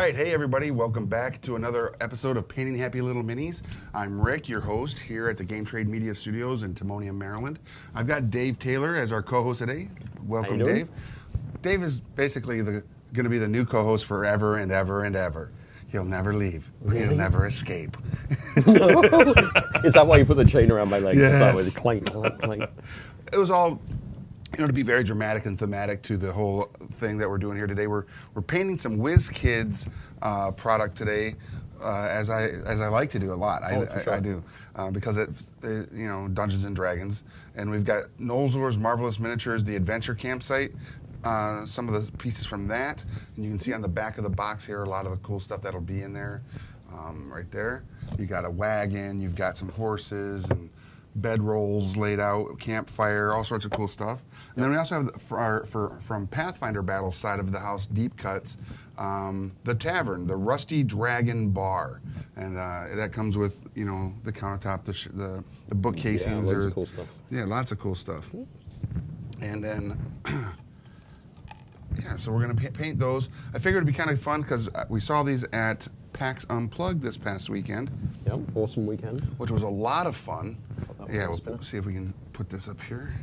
right, hey everybody, welcome back to another episode of Painting Happy Little Minis. I'm Rick, your host here at the Game Trade Media Studios in Timonium, Maryland. I've got Dave Taylor as our co-host today. Welcome, Dave. Dave is basically going to be the new co-host forever and ever and ever. He'll never leave. Really? He'll never escape. Is that why you put the chain around my leg? Yes. To start with? Clank, clank, clank. It was all, to be very dramatic and thematic to the whole thing that we're doing here today. We're painting some Wizkids product today, as I like to do a lot. I do because it's Dungeons and Dragons, and we've got Nolzur's Marvelous Miniatures, the Adventure Campsite. Some of the pieces from that, and you can see on the back of the box here a lot of the cool stuff that'll be in there. Right there, you got a wagon, you've got some horses and bed rolls laid out, campfire, all sorts of cool stuff. And then we also have from Pathfinder Battle side of the house, deep cuts, the tavern, the Rusty Dragon Bar, and that comes with the countertop, the book casings, lots of cool stuff. Yeah, lots of cool stuff. And then. Yeah, so we're going to paint those. I figured it'd be kind of fun because we saw these at PAX Unplugged this past weekend. Yep, awesome weekend. Which was a lot of fun. Yeah, we'll see if we can put this up here.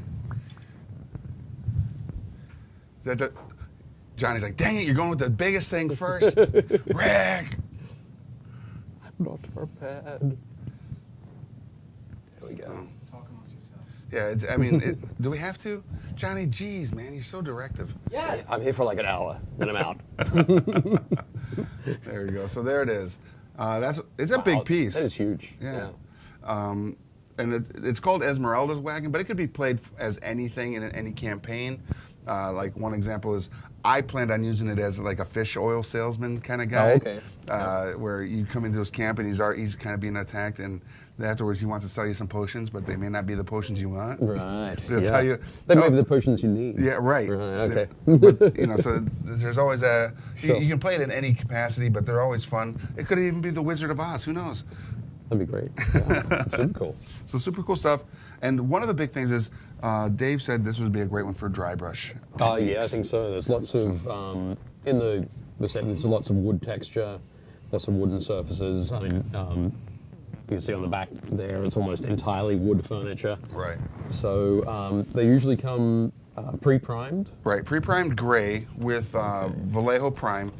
Johnny's like, dang it, you're going with the biggest thing first. Rick! I'm not prepared. There we go. Talk amongst yourselves. Yeah, do we have to? Johnny, geez, man, you're so directive. Yes. I'm here for like an hour, then I'm out. There we go. So there it is. It's a big piece. That is huge. Yeah. And it's called Ezmerelda's Wagon, but it could be played as anything in any campaign. Like one example is I planned on using it as like a fish oil salesman kind of guy. Oh, okay. Where you come into his camp and he's kind of being attacked, and afterwards he wants to sell you some potions, but they may not be the potions you want. Right. They'll tell you. They may be the potions you need. Yeah, right. Okay. But, so there's always Sure. you can play it in any capacity, but they're always fun. It could even be the Wizard of Oz. Who knows? That'd be great. Yeah. Super cool. So super cool stuff. And one of the big things is Dave said this would be a great one for dry brush. Yeah, I think so. There's lots of in the set. There's lots of wood texture, lots of wooden surfaces. I mean, you can see on the back there, it's almost entirely wood furniture. Right. So they usually come pre-primed. Right, pre-primed gray with Vallejo Prime.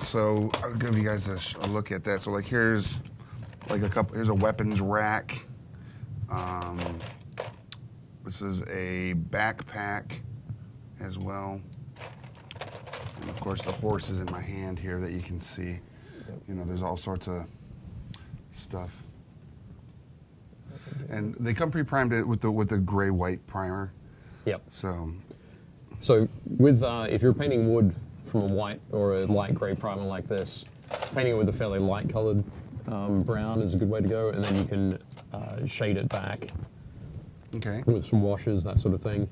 So I'll give you guys a look at that. So like here's here's a weapons rack. This is a backpack as well. And of course the horse is in my hand here that you can see. Yep. There's all sorts of stuff. And they come pre-primed with the gray-white primer. Yep. So with if you're painting wood from a white or a light gray primer like this, painting it with a fairly light-colored brown is a good way to go, and then you can shade it back. Okay. With some washes, that sort of thing.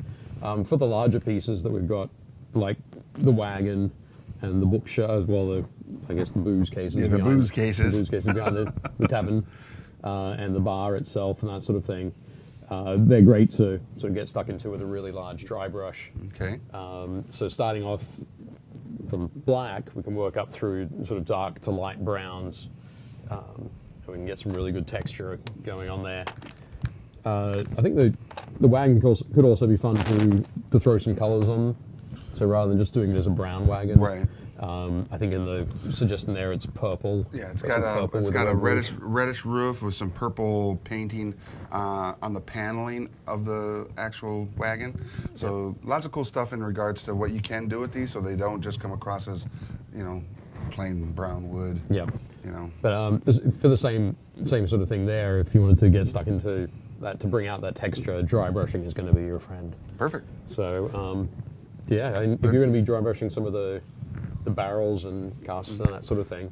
For the larger pieces that we've got, like the wagon and the bookshelf, the booze cases. Yeah, the booze cases. The booze cases behind the tavern and the bar itself and that sort of thing. They're great to sort of get stuck into with a really large dry brush. Okay. So starting off from black, we can work up through sort of dark to light browns. We can get some really good texture going on there. I think the wagon could also be fun to throw some colors on. So rather than just doing it as a brown wagon, right? I think in the suggestion there it's purple. Yeah, it's got a reddish roof with some purple painting on the paneling of the actual wagon. So lots of cool stuff in regards to what you can do with these, so they don't just come across as plain brown wood. Yeah. But for the same sort of thing there, if you wanted to get stuck into that to bring out that texture, dry brushing is going to be your friend. Perfect. So, if you're going to be dry brushing some of the barrels and casks and that sort of thing.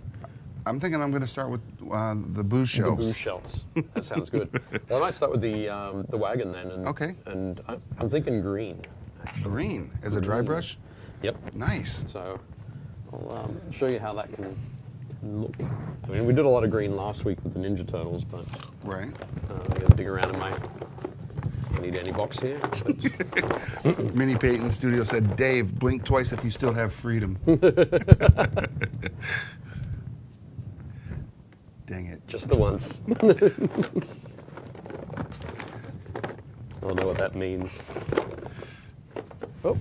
I'm thinking I'm going to start with the booze shelves. The booze shelves. That sounds good. Well, I might start with the wagon then. And, okay. And I'm thinking green. Actually. Green as a dry brush? Yep. Nice. So I'll show you how that can look. I mean, we did a lot of green last week with the Ninja Turtles, but right. I'm going to dig around in my need any box here. Mini Peyton Studio said, Dave, blink twice if you still have freedom. Dang it. Just the once. I don't know what that means. Oh.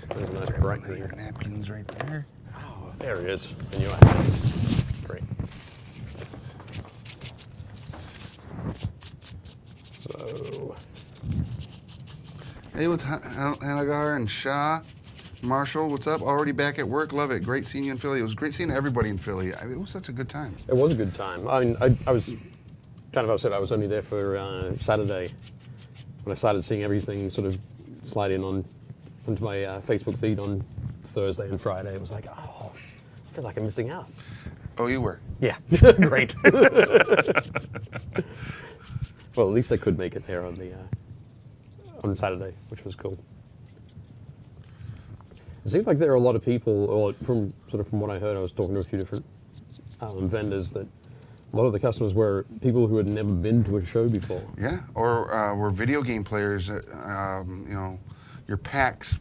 There's a nice bright One of your napkins right there. Oh, there it is. In your hands. Great. So. Hey, what's Hanagar and Shah? Marshall, what's up? Already back at work. Love it. Great seeing you in Philly. It was great seeing everybody in Philly. It was such a good time. It was a good time. I mean, I was kind of upset I was only there for Saturday. When I started seeing everything sort of slide in onto my Facebook feed on Thursday and Friday, it was like, oh, I feel like I'm missing out. Oh, you were? Yeah, great. Well, at least I could make it there on Saturday, which was cool. It seems like there are a lot of people, or from what I heard, I was talking to a few different vendors, that a lot of the customers were people who had never been to a show before. Yeah, or were video game players, your PAX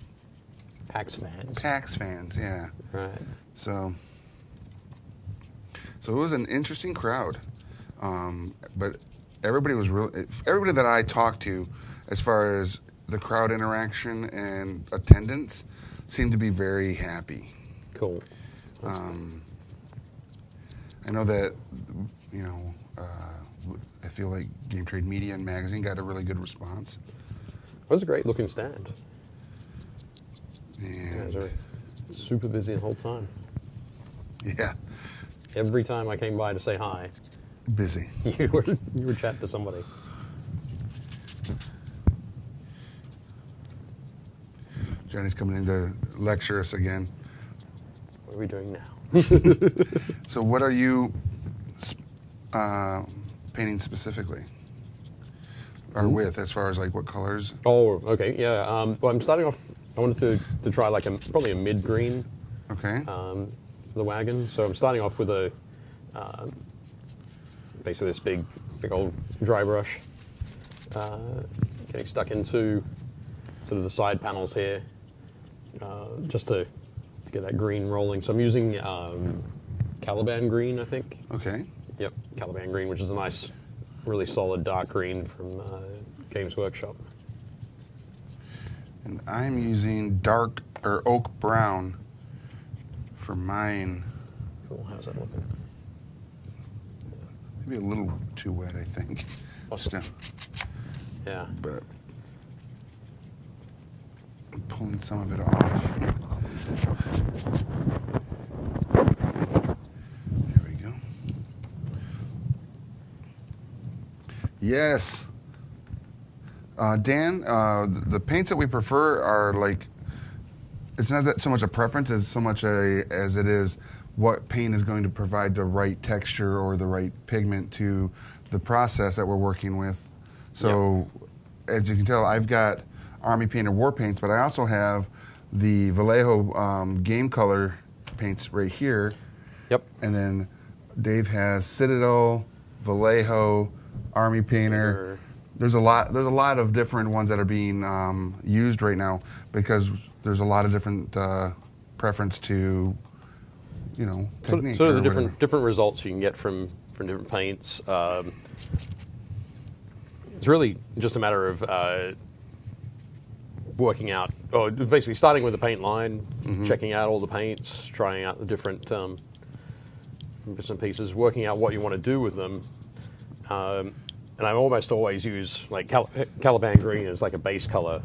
fans. PAX fans, yeah. Right. So it was an interesting crowd, but everybody that I talked to, as far as the crowd interaction and attendance, seemed to be very happy. Cool. I know that, I feel like Game Trade Media and Magazine got a really good response. It was a great looking stand. And They were super busy the whole time. yeah, Every time I came by to say hi, busy. you were chatting to somebody. Johnny's coming in to lecture us again. What are we doing now? So what are you painting specifically? Or with, as far as like what colors? Oh, okay, yeah. Well, I'm starting off. I wanted to try like probably a mid green. Okay. For the wagon. So I'm starting off with a basically this big old dry brush. Getting stuck into sort of the side panels here, just to get that green rolling. So I'm using Caliban green, I think. Okay. Yep, Caliban green, which is a nice, really solid dark green from Games Workshop. And I'm using dark or oak brown for mine. Cool. How's that looking? Maybe a little too wet, I think. Awesome. Still, Yeah. but I'm pulling some of it off. There we go. Yes. Dan, the paints that we prefer are like, it's not that so much a preference as so much as it is what paint is going to provide the right texture or the right pigment to the process that we're working with. So, as you can tell, I've got Army Painted War paints, but I also have the Vallejo game color paints right here. Yep. And then Dave has Citadel, Vallejo, Army Painter. There's a lot of different ones that are being used right now because there's a lot of different preference to, technique. Sort of the different results you can get from different paints. It's really just a matter of working out, or basically starting with the paint line, checking out all the paints, trying out the different bits and pieces, working out what you want to do with them. And I almost always use like Caliban green as like a base color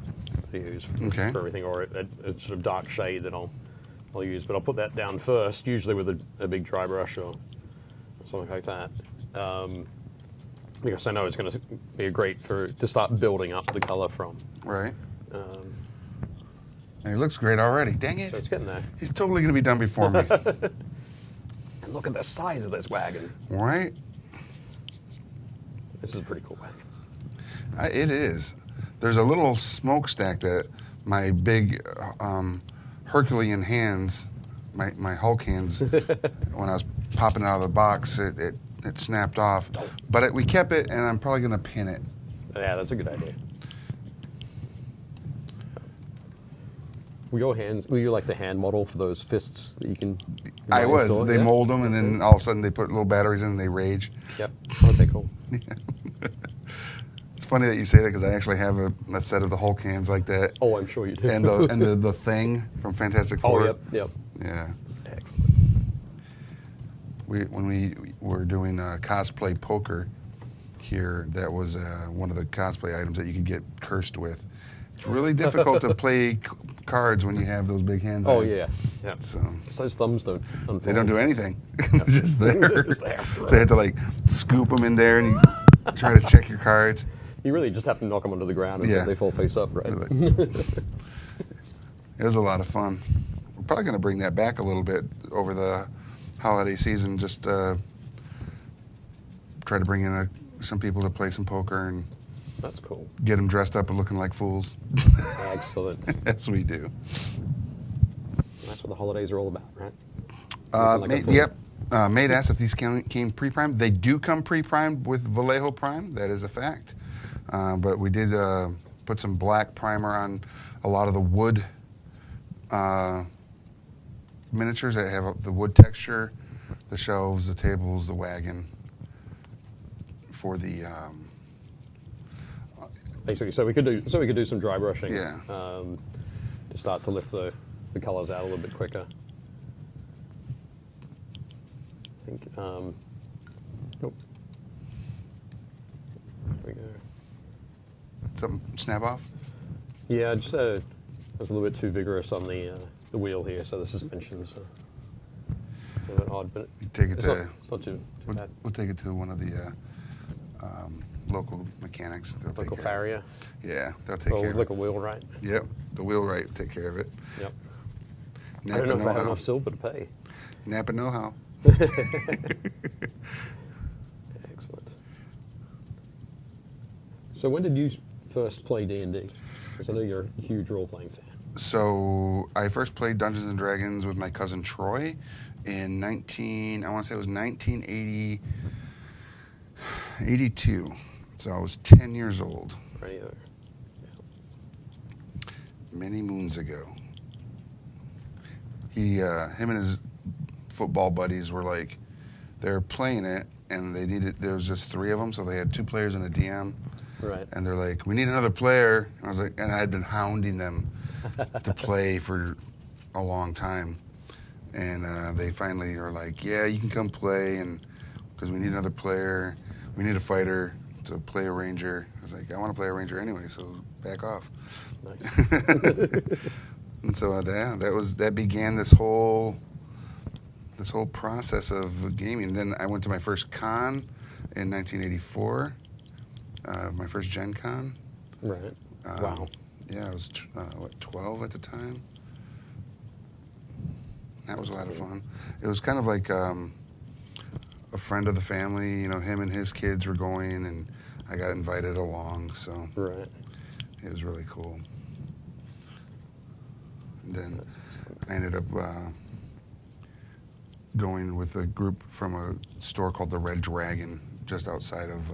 to use for everything, or a sort of dark shade that I'll use. But I'll put that down first, usually with a big dry brush or something like that, because I know it's going to be great to start building up the color from. Right. And he looks great already. Dang it! So it's getting there. He's totally going to be done before me. And look at the size of this wagon. Right. This is a pretty cool wagon. It is. There's a little smokestack that my big Herculean hands, my Hulk hands, when I was popping it out of the box, it snapped off. But we kept it, and I'm probably going to pin it. Yeah, that's a good idea. Were you like the hand model for those fists that you can? I was. install? They Yeah? mold them, and then all of a sudden they put little batteries in, and they rage. Yep. Okay, cool. It's funny that you say that because I actually have a set of the Hulk hands like that, Oh, I'm sure you do. and the Thing from Fantastic Oh, Four. yep. Yeah. Excellent. When we were doing cosplay poker here, that was one of the cosplay items that you could get cursed with. It's really difficult to play cards when you have those big hands. Oh on you. yeah. So Those thumbs don't. they don't do anything. They're just there. Just there. So you have to like scoop them in there and you try to check your cards. You really just have to knock them onto the ground and Yeah. they fall face up, right? It was a lot of fun. We're probably going to bring that back a little bit over the holiday season. Just try to bring in some people to play some poker and That's cool. get them dressed up and looking like fools. Excellent. As we do. That's what the holidays are all about, right? Yep. Made asked if these came pre-primed. They do come pre-primed with Vallejo Prime. That is a fact. But we did put some black primer on a lot of the wood miniatures that have the wood texture, the shelves, the tables, the wagon. For the Basically, so we could do some dry brushing. Yeah. To start to lift the colours out a little bit quicker. I think. Nope. There we go. some snap off. Yeah, just I was a little bit too vigorous on the wheel here, so the suspension's a little bit odd, but Take it it's not too bad. we'll take it to one of the local mechanics. They'll take Local care of farrier, it. Yeah, they'll take care of local it. wheelwright. Yep, the wheelwright will take care of it. Yep. I Napa don't know if I have know-how. enough silver to pay. Napa know-how. Excellent. So when did you first play D&D? Because I know you're a huge role-playing fan. So I first played Dungeons and Dragons with my cousin Troy in 1982. So I was 10 years old, Right? many moons ago. Him and his football buddies were like, they were playing it, and there was just 3 of them, so they had 2 players and a DM. Right. And they're like, we need another player. And I was like, and I had been hounding them to play for a long time. And they finally are like, yeah, you can come play, and because we need another player. We need a fighter to play a ranger. I was like, I want to play a ranger anyway, so back off. Nice. And so that began this whole process of gaming. Then I went to my first con in 1984, my first Gen Con. Right. Wow. Yeah, I was 12 at the time. That was a lot of fun. It was kind of like a friend of the family. You know, him and his kids were going, and I got invited along. So Right. it was really cool. And then I ended up going with a group from a store called the Red Dragon, just outside of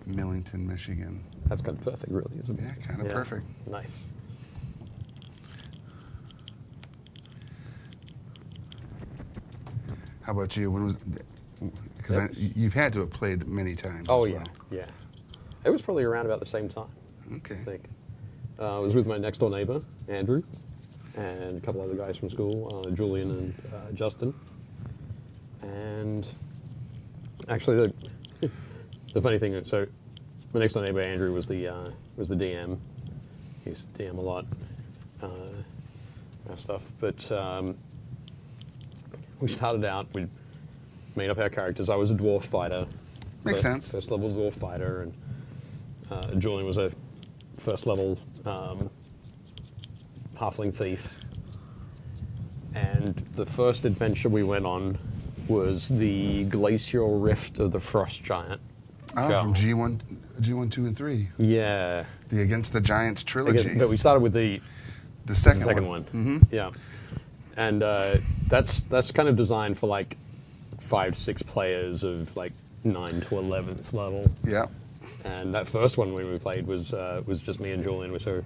Millington, Michigan. That's kind of perfect, really, isn't it? Yeah, kind of perfect. Nice. How about you? When was? Because you've had to have played many times. Oh, as yeah. well. Yeah. It was probably around about the same time, Okay. I think. I was with my next door neighbor, Andrew, and a couple other guys from school, Julian and Justin. And actually, the funny thing is, so my next door neighbor, Andrew, was the DM. He used to DM a lot, our stuff. But we started out, we made up our characters. I was a dwarf fighter. Makes sense. First level dwarf fighter, and Julian was a first level halfling thief. And the first adventure we went on was the glacial rift of the frost giant. Oh, Yeah. from G1, 2, and 3. Yeah. The Against the Giants I trilogy. guess, but we started with the second one. Mm-hmm. Yeah. And that's kind of designed for like 5 to 6 players of like 9 to 11th level. Yeah. And that first one when we played was just me and Julian. So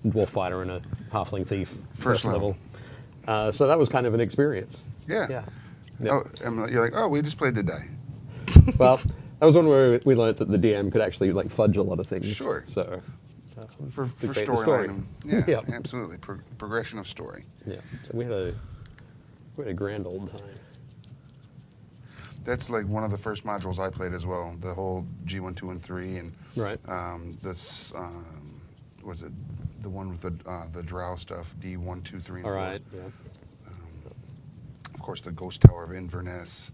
dwarf fighter and a halfling thief First level. So that was kind of an experience. Yeah. Yeah. Oh, and you're like, oh, we just played the die. Well, that was one where we learned that the DM could actually like fudge a lot of things. Sure. So For dictate the story. storyline. Yeah, Yep. absolutely. Progression of story. yeah, so we had a grand old time. That's like one of the first modules I played as well. The whole G1, 2, and 3, and Right. this was it the one with the drow stuff? D1, 2, 3, and All 4. right. Yeah. Of course, the Ghost Tower of Inverness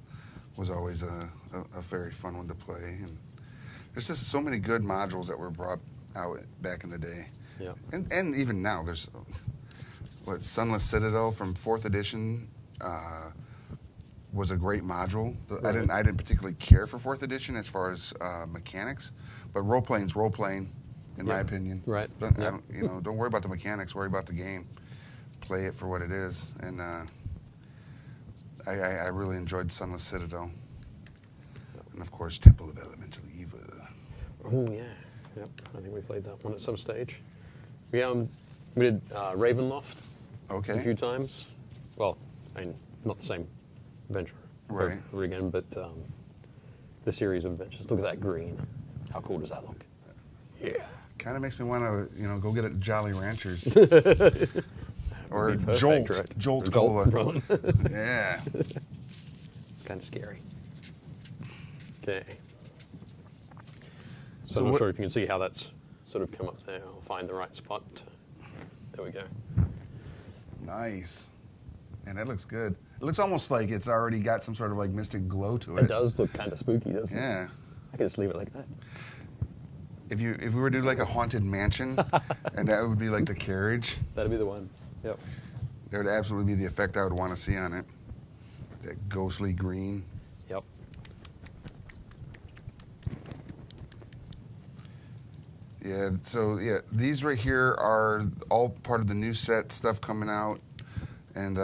was always a very fun one to play. And there's just so many good modules that were brought out back in the day. Yeah. And even now, there's Sunless Citadel from 4th edition was a great module. Right. I didn't particularly care for 4th edition as far as mechanics, but role playing's role playing, in my opinion. Right. Don't worry about the mechanics. Worry about the game. Play it for what it is. And I really enjoyed Sunless Citadel, and of course Temple of Elemental Evil. Oh yeah. Yep. I think we played that one at some stage. We did Ravenloft Okay. a few times. Well, I mean, not the same adventure Right. over again, but the series of adventures. Look at that green. How cool does that look? Yeah. Kind of makes me want to, go get it at Jolly Ranchers. Or Would be perfect, Jolt. right? Jolt Or Cola. Rum. Yeah. It's kind of scary. Okay. So, So I'm not what- sure if you can see how that's sort of come up there. I'll find the right spot. There we go. Nice. And that looks good. It looks almost like it's already got some sort of like mystic glow to it. It does look kind of spooky, doesn't it? Yeah. I could just leave it like that. If we were to do like a haunted mansion, and that would be like the carriage, That'd be the one. Yep. that would absolutely be the effect I would want to see on it. That ghostly green. Yep. Yeah, so yeah, these right here are all part of the new set stuff coming out, and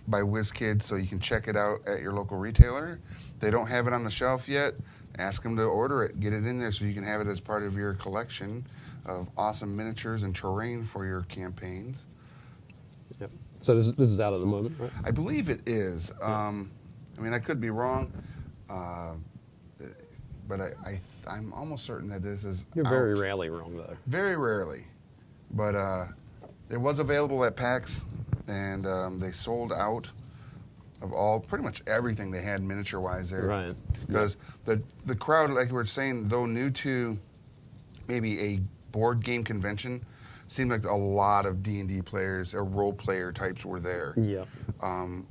by Wizkids, so you can check it out at your local retailer. They don't have it on the shelf yet. Ask them to order it, get it in there so you can have it as part of your collection of awesome miniatures and terrain for your campaigns. Yep. So this is out at the moment, right? I believe it is. I mean, I could be wrong, but I'm almost certain that this is You're out. very rarely wrong, though. Very rarely. But it was available at PAX, and they sold out of pretty much everything they had miniature-wise there. Right. Because the crowd, like we were saying, though new to maybe a board game convention, seemed like a lot of D&D players or role player types were there. Yeah.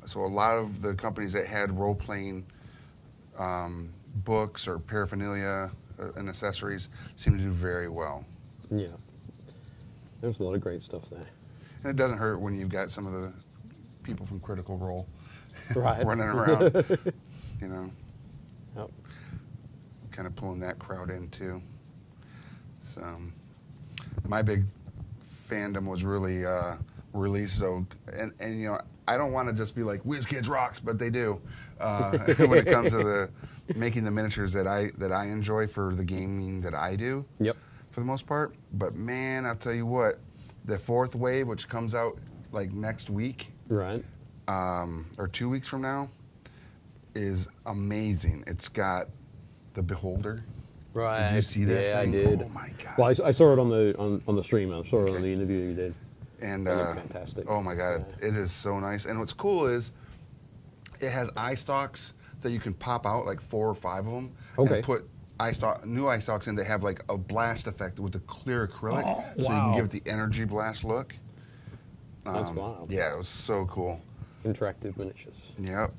So a lot of the companies that had role-playing books or paraphernalia and accessories seemed to do very well. Yeah. There's a lot of great stuff there. And it doesn't hurt when you've got some of the people from Critical Role Right. running around, Yep. kind of pulling that crowd in too. So my big fandom was really released. So, and I don't want to just be like Wizkids rocks, but they do when it comes to the making the miniatures that I enjoy for the gaming that I do. Yep. For the most part. But man, I'll tell you what, the 4th wave, which comes out like next week, Right. or 2 weeks from now, is amazing. It's got the Beholder. Right. Did you see that Yeah, thing? I did. Oh my god. Well, I saw it on the stream. I saw it on the interview you did. And That looked fantastic. oh my god, it is so nice. And what's cool is it has eye stalks that you can pop out, like 4 or 5 of them, Okay. and put new eye stalks in. They have like a blast effect with the clear acrylic, Oh, so you wow. can give it the energy blast look. That's wild. Yeah, it was so cool. Interactive miniatures. Yep.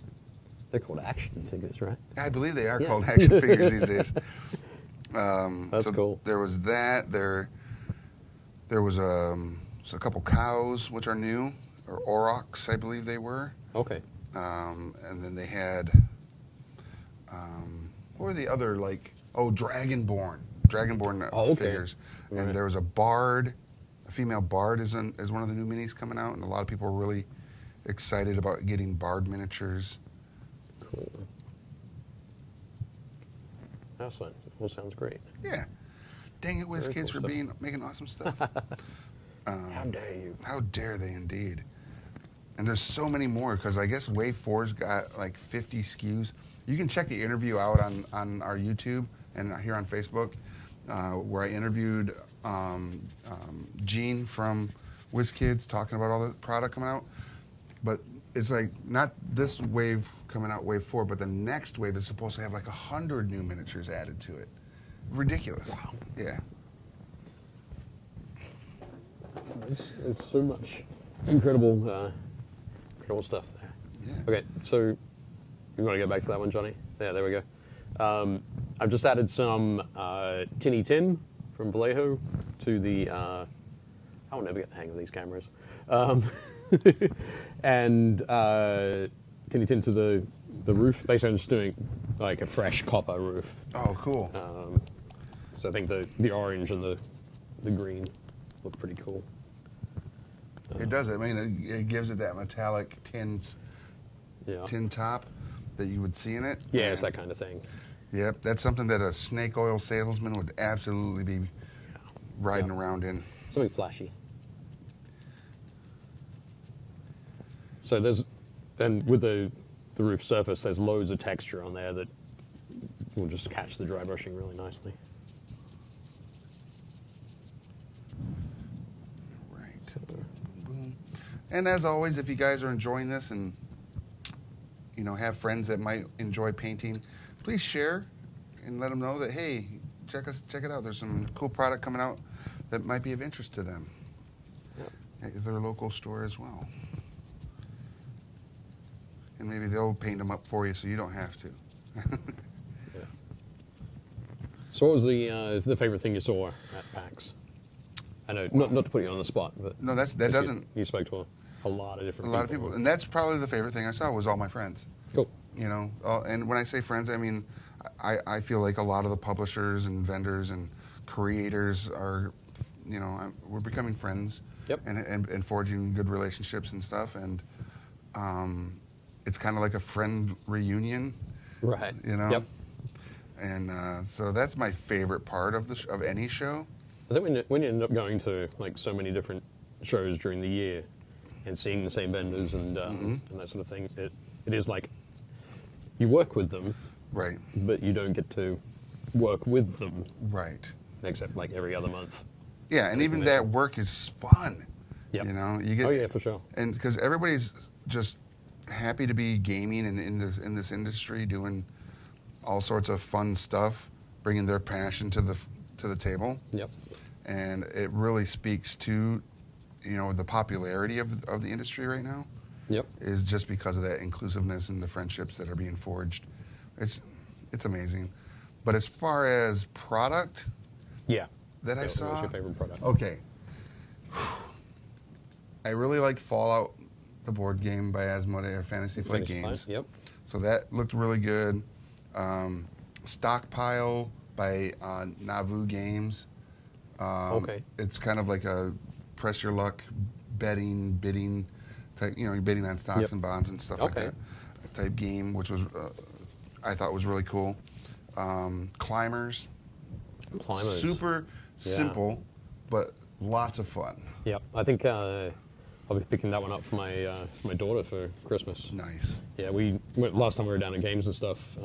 They're called action figures, right? I believe they are Yeah. called action figures these days. That's so cool. There was that. There was a couple cows, which are new, or aurochs, I believe they were. Okay. And then they had, what were the other, Dragonborn Oh, okay. figures. Right. And there was a bard, a female bard is one of the new minis coming out, and a lot of people were really excited about getting bard miniatures. Cool. That sounds great. Yeah. Dang it, Very Wizkids, cool for stuff. making awesome stuff. How dare you? How dare they indeed? And there's so many more because I guess Wave 4's got like 50 SKUs. You can check the interview out on our YouTube and here on Facebook, where I interviewed Gene from Wizkids talking about all the product coming out. But it's like not this wave coming out, Wave 4, but the next wave is supposed to have like 100 new miniatures added to it. Ridiculous. Wow. Yeah. It's so much incredible stuff there. Yeah. Okay, so you want to go back to that one, Johnny? Yeah, there we go. I've just added some Tinny Tin from Vallejo to the. I will never get the hang of these cameras. And Tinny Tin to the roof. Basically, I'm just doing like a fresh copper roof. Oh, cool. So I think the orange and the green look pretty cool. It does. I mean, it gives it that metallic tin top that you would see in it. Yeah, and it's that kind of thing. Yep, that's something that a snake oil salesman would absolutely be riding around in. Something flashy. So and with the roof surface, there's loads of texture on there that will just catch the dry brushing really nicely. And as always, if you guys are enjoying this and have friends that might enjoy painting, please share and let them know that, hey, check it out. There's some cool product coming out that might be of interest to them at their local store as well. And maybe they'll paint them up for you so you don't have to. Yeah. So what was the favorite thing you saw at PAX? I know, not to put you on the spot, but no, that doesn't. You spoke to a lot of different a lot of people, and that's probably the favorite thing I saw was all my friends. Cool. And when I say friends, I mean I feel like a lot of the publishers and vendors and creators are, we're becoming friends. Yep. And forging good relationships and stuff, and it's kind of like a friend reunion. Right. Yep. And so that's my favorite part of any show. I think when you end up going to like so many different shows during the year and seeing the same vendors and that sort of thing, it is like you work with them, right? But you don't get to work with them, right? Except like every other month. Yeah, and even that work is fun. Yep. You get. Oh yeah, for sure. And because everybody's just happy to be gaming and in this industry, doing all sorts of fun stuff, bringing their passion to the table. Yep. And it really speaks to, the popularity of the industry right now. Yep. Is just because of that inclusiveness and the friendships that are being forged. It's amazing. But as far as product, that I saw. What's your favorite product? Okay. I really liked Fallout, the board game by Ezmerelda, Fantasy Flight Games. Yep. So that looked really good. Stockpile by Nauvoo Games. Okay. It's kind of like a press your luck bidding type, you're bidding on stocks and bonds and stuff like that type game, which was I thought was really cool. Climbers. Super simple, but lots of fun. Yep. I think I'll be picking that one up for my daughter for Christmas. Nice. Yeah, last time we were down at games and stuff,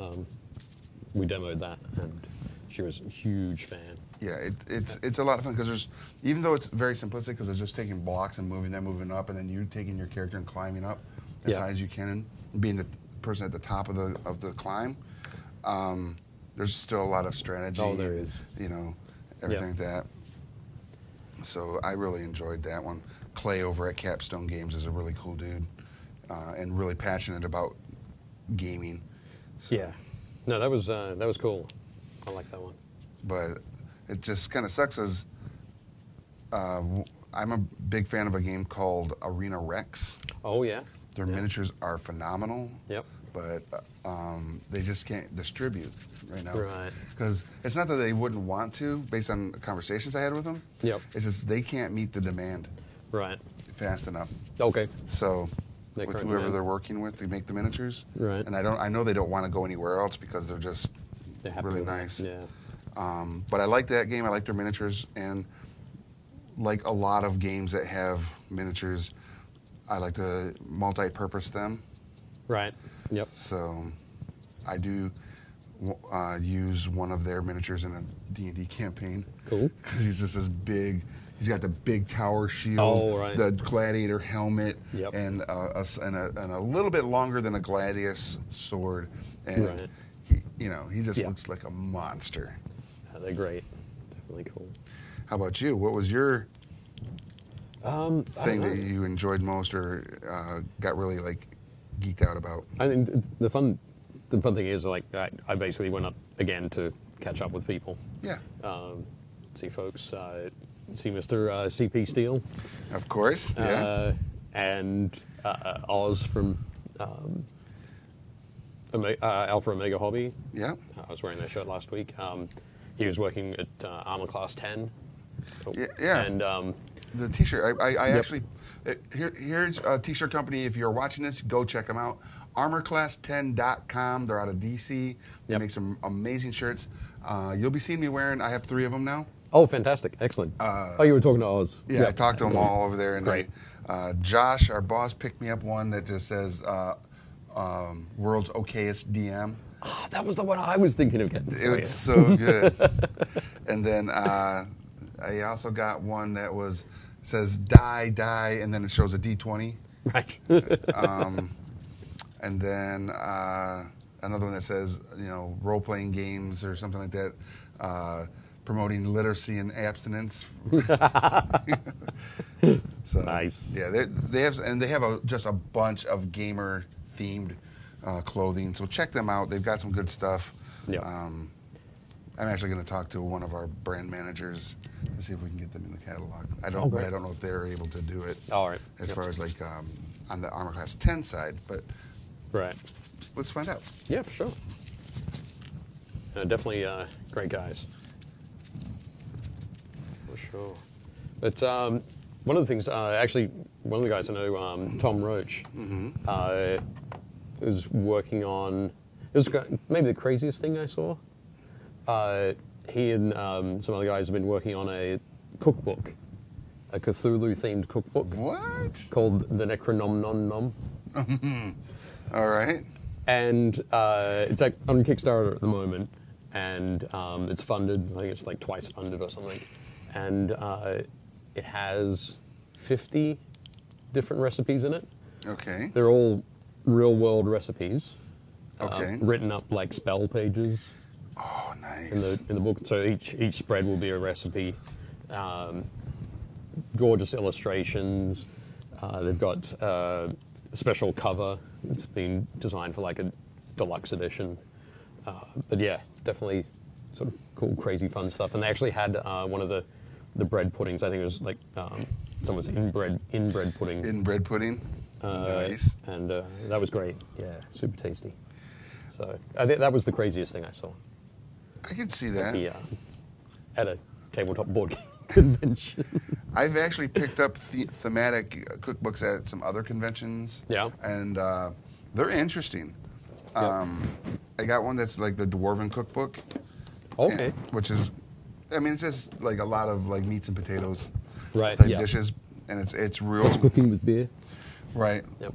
we demoed that, and she was a huge fan. Yeah, it's a lot of fun because even though it's very simplistic because it's just taking blocks and moving up, and then you taking your character and climbing up as high as you can, and being the person at the top of the climb. There's still a lot of strategy. Oh, there is. Everything like that. So I really enjoyed that one. Clay over at Capstone Games is a really cool dude, and really passionate about gaming. So, yeah. No, that was cool. I like that one. But it just kind of sucks as I'm a big fan of a game called Arena Rex. Oh, yeah. Their miniatures are phenomenal. Yep. But they just can't distribute right now. Right. Because it's not that they wouldn't want to, based on conversations I had with them. Yep. It's just they can't meet the demand Right. fast enough. Okay. So They with current whoever demand. they're working with to make the miniatures. Right. And I know they don't want to go anywhere else because they're just They're happy really with that. nice. Yeah. But I like that game. I like their miniatures, and like a lot of games that have miniatures, I like to multi-purpose them. Right. Yep. So I do use one of their miniatures in a D&D campaign. Cool. Because he's just this big. He's got the big tower shield, Oh, right. the gladiator helmet, Yep. and a little bit longer than a gladius sword. And Right. he just Yeah. looks like a monster. They're great. Definitely cool. How about you? What was your thing I that don't know. you enjoyed most or got really like geeked out about? I think the fun thing is like I basically went up again to catch up with people, Yeah, see folks, see Mr. CP Steele, of course. Yeah. and Oz from Alpha Omega Hobby. Yeah. I was wearing their shirt last week. He was working at Armor Class 10. Yeah. And The T-shirt. I Yep. actually here's a T-shirt company. If you're watching this, go check them out. ArmorClass10.com. They're out of DC. They Yep. make some amazing shirts. You'll be seeing me wearing. I have 3 of them now. oh, fantastic, excellent. You were talking to Oz. Yeah, Yep. I talked to them all over there. And Great. Josh, our boss, picked me up one that just says "World's Okayest DM." Oh, that was the one I was thinking of getting. It's so good. And then I also got one that says "Die, die," and then it shows a D20. Right. And then another one that says, role-playing games or something like that, promoting literacy and abstinence. So, Nice. Yeah, they have just a bunch of gamer-themed clothing. So check them out. They've got some good stuff. Yep. I'm actually going to talk to one of our brand managers to see if we can get them in the catalog. But great. I don't know if they're able to do it. All right. As Yep. far as like on the Armor Class 10 side, but Right. let's find out. Yeah, for sure. Definitely great guys. For sure. But one of the things, actually, one of the guys I know, Tom Roach, is working on. It was maybe the craziest thing I saw. He and some other guys have been working on a cookbook, a Cthulhu-themed cookbook What? called The Necronomnom. All right. And it's like on Kickstarter at the moment, and it's funded. I think it's like twice funded or something. And it has 50 different recipes in it. Okay. They're all real-world recipes, Okay. written up like spell pages Oh, nice. in the book. So each spread will be a recipe. Gorgeous illustrations. They've got a special cover. It's been designed for like a deluxe edition. But yeah, definitely sort of cool, crazy, fun stuff. And they actually had one of the bread puddings. I think it was like someone's inbred pudding. Inbred pudding. Nice. And that was great. Yeah, super tasty. So I think that was the craziest thing I saw. I can see that. At a tabletop board game convention. I've actually picked up thematic cookbooks at some other conventions. Yeah. And they're interesting. Yep. I got one that's like the Dwarven cookbook. Okay. Which is, it's just like a lot of like meats and potatoes Right. type Yeah. dishes, and it's real. Cooking with beer. Right. Yep.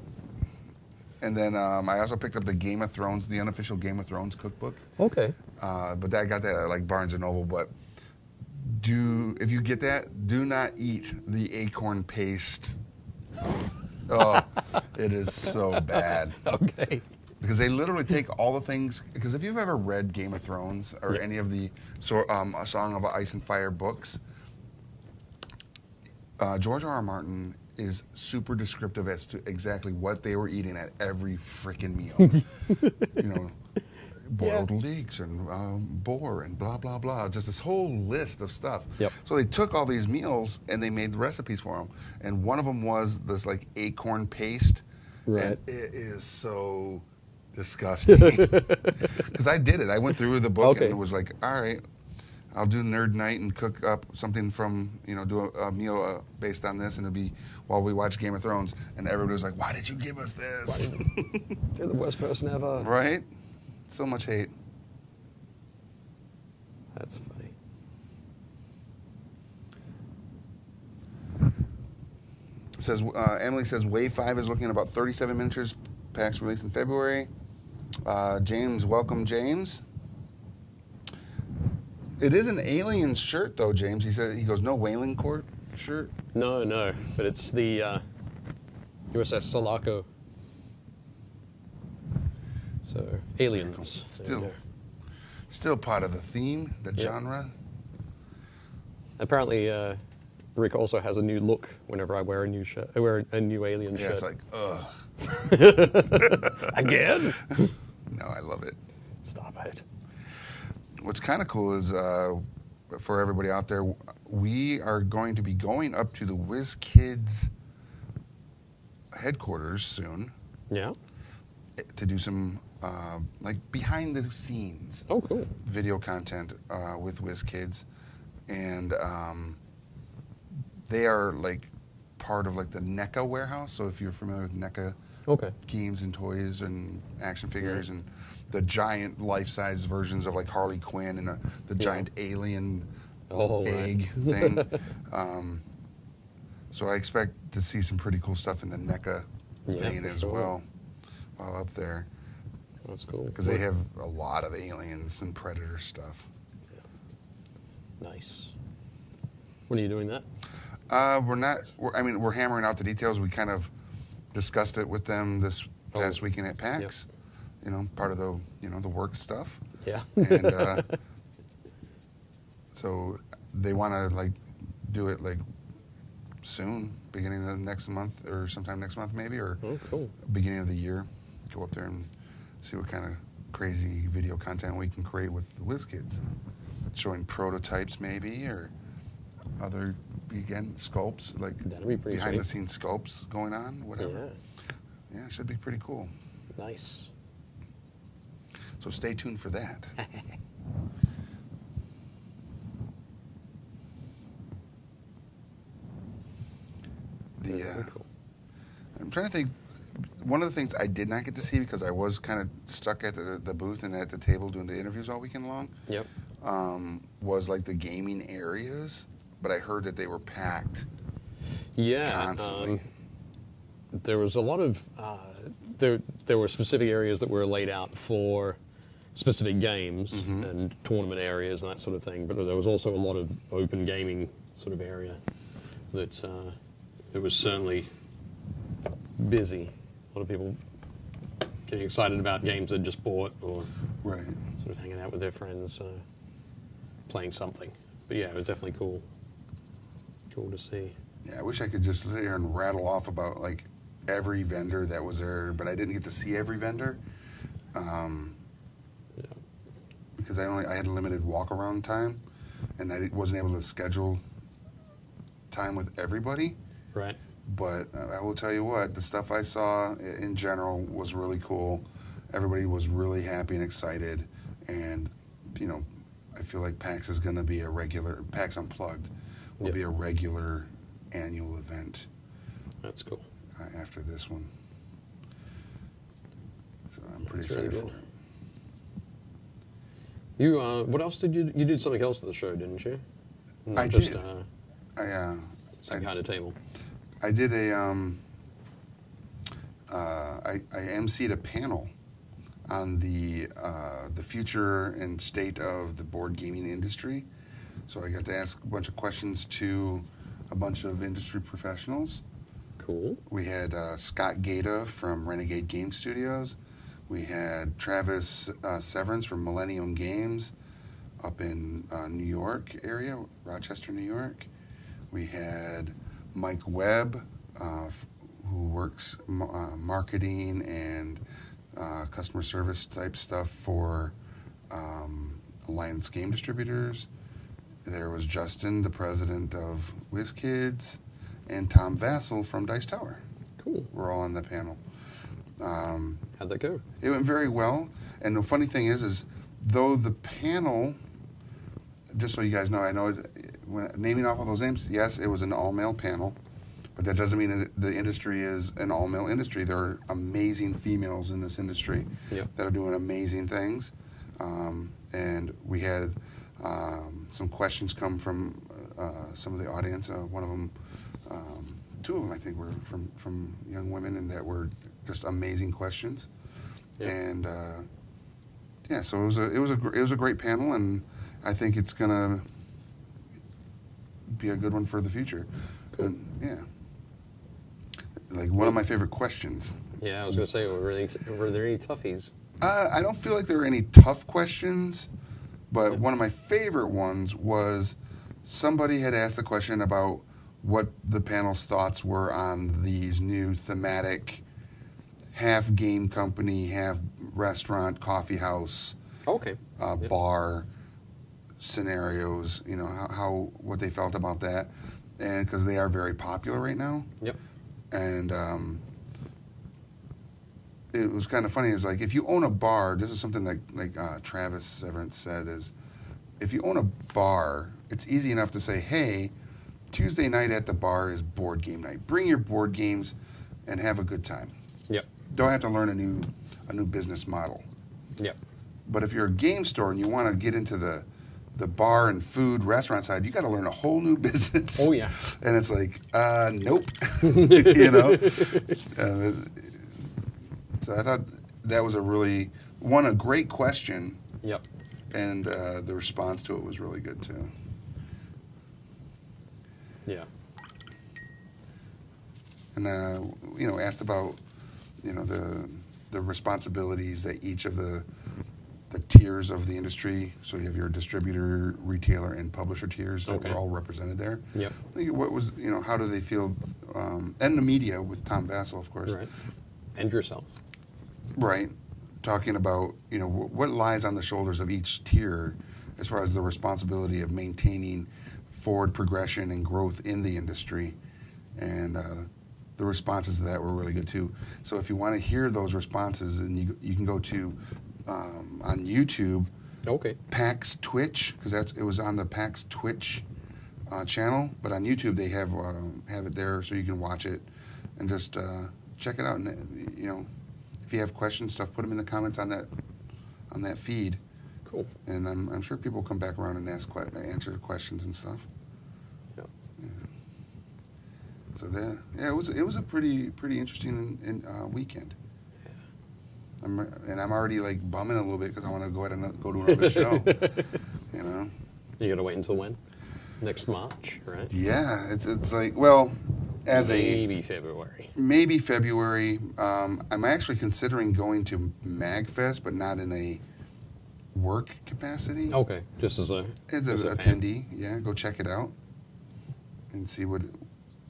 And then I also picked up the Game of Thrones, the unofficial Game of Thrones cookbook. Okay. But I got that at like Barnes and Noble. But if you get that, do not eat the acorn paste. Oh, it is so bad. Okay. Because they literally take all the things. Because if you've ever read Game of Thrones or Yep. any of the Song of Ice and Fire books, George R.R. Martin is super descriptive as to exactly what they were eating at every freaking meal. Boiled leeks and boar and blah, blah, blah. Just this whole list of stuff. Yep. So they took all these meals and they made the recipes for them. And one of them was this like acorn paste. Right. And it is so disgusting. Because I did it. I went through the book Okay. and it was like, all right, I'll do nerd night and cook up something from, do a meal based on this, and it'll be while we watch Game of Thrones. And everybody was like, why did you give us this? You're the worst person ever. Right? So much hate. That's funny. Says Emily says Wave 5 is looking at about 37 miniatures. PAX released in February. James, welcome, James. It is an alien shirt, though, James. He goes, no whaling court shirt. No, but it's the USS Sulaco. So aliens. Still part of the theme, the genre. Apparently, Rick also has a new look whenever I wear a new shirt. I wear a new alien shirt. Yeah, it's like, ugh. Again? No, I love it. Stop it. What's kind of cool is, for everybody out there, we are going to be going up to the Wizkids headquarters soon. Yeah. To do some like behind the scenes. Oh, cool. Video content with Wizkids, and they are like part of like the NECA warehouse. So if you're familiar with NECA games and toys and action figures and the giant life-size versions of like Harley Quinn and the giant alien egg thing. So I expect to see some pretty cool stuff in the NECA vein as well while up there. That's cool. Because they have a lot of aliens and predator stuff. Yeah. Nice. When are you doing that? We're hammering out the details. We kind of discussed it with them this past weekend at PAX. Yep. You know, part of the the work stuff. Yeah. And so they want to like do it like soon, beginning of next month or sometime next month maybe, or beginning of the year. Go up there and see what kind of crazy video content we can create with the Wizkids. Showing prototypes maybe, or other, again, sculpts, like behind the scenes sculpts going on, whatever. Yeah, it should be pretty cool. Nice. So stay tuned for that. I'm trying to think. One of the things I did not get to see because I was kind of stuck at the booth and at the table doing the interviews all weekend long. Yep. Was like the gaming areas, but I heard that they were packed. Yeah. Constantly. There was a lot of there were specific areas that were laid out for specific games and tournament areas and that sort of thing. But there was also a lot of open gaming sort of area that it was certainly busy. A lot of people getting excited about games they'd just bought or sort of hanging out with their friends, playing something. But yeah, it was definitely cool. Cool to see. Yeah, I wish I could just sit here and rattle off about like every vendor that was there, but I didn't get to see every vendor because I had a limited walk around time, and I wasn't able to schedule time with everybody. Right. But I will tell you what, the stuff I saw in general was really cool. Everybody was really happy and excited, and I feel like PAX is going to be PAX Unplugged will be a regular annual event. That's cool. After this one. So I'm pretty excited for it. You, what else did you did something else at the show, didn't you? I just, did. Some kind of table. I did I emceed a panel on the future and state of the board gaming industry. So I got to ask a bunch of questions to a bunch of industry professionals. Cool. We had Scott Gata from Renegade Game Studios. We had Travis Severance from Millennium Games up in New York area, Rochester, New York. We had Mike Webb, who works marketing and customer service type stuff for Alliance Game Distributors. There was Justin, the president of Wizkids, and Tom Vassell from Dice Tower. Cool. We're all on the panel. How'd that go? It went very well. And the funny thing is though the panel, just so you guys know, I know when naming off all those names, yes, it was an all-male panel, but that doesn't mean that the industry is an all-male industry. There are amazing females in this industry that are doing amazing things. And we had some questions come from some of the audience. One of them, two of them I think were from young women, and that were just amazing questions. Yeah. And yeah, so it was a great panel, and I think it's gonna be a good one for the future. Cool. And, yeah, like one of my favorite questions. Yeah, I was going to say, were there any toughies? I don't feel like there are any tough questions, but one of my favorite ones was somebody had asked a question about what the panel's thoughts were on these new thematic half game company, half restaurant, coffee house, Okay. bar scenarios. You know, what they felt about that, and because they are very popular right now. Yep. And it was kind of funny. Is like if you own a bar, this is something like Travis Severance said is, if you own a bar, it's easy enough to say, hey, Tuesday night at the bar is board game night. Bring your board games and have a good time. Yep. Don't have to learn a new business model. Yep. But if you're a game store and you want to get into the bar and food restaurant side, you got to learn a whole new business. Oh, yeah. And it's like, nope. You know? So I thought that was a great question. Yep. And the response to it was really good too. Yeah. And asked about the responsibilities that each of the tiers of the industry. So you have your distributor, retailer, and publisher tiers that were all represented there. Yep. What was how do they feel? And the media with Tom Vassell, of course. Right. And yourself. Right. Talking about what lies on the shoulders of each tier as far as the responsibility of maintaining forward progression and growth in the industry, and the responses to that were really good too. So if you want to hear those responses, and you can go to on YouTube, PAX Twitch, because it was on the PAX Twitch channel, but on YouTube they have it there so you can watch it and just check it out. And if you have questions, put them in the comments on that feed. Cool. And I'm sure people will come back around and answer questions and stuff. Yep. Yeah. So it was a pretty interesting weekend. Yeah. I'm already like bumming a little bit because I want to go to another show. You got to wait until when? Next March, right? Yeah, it's like maybe February. Maybe February. I'm actually considering going to MagFest, but not in a work capacity. Okay, just as a attendee. Yeah, go check it out and see what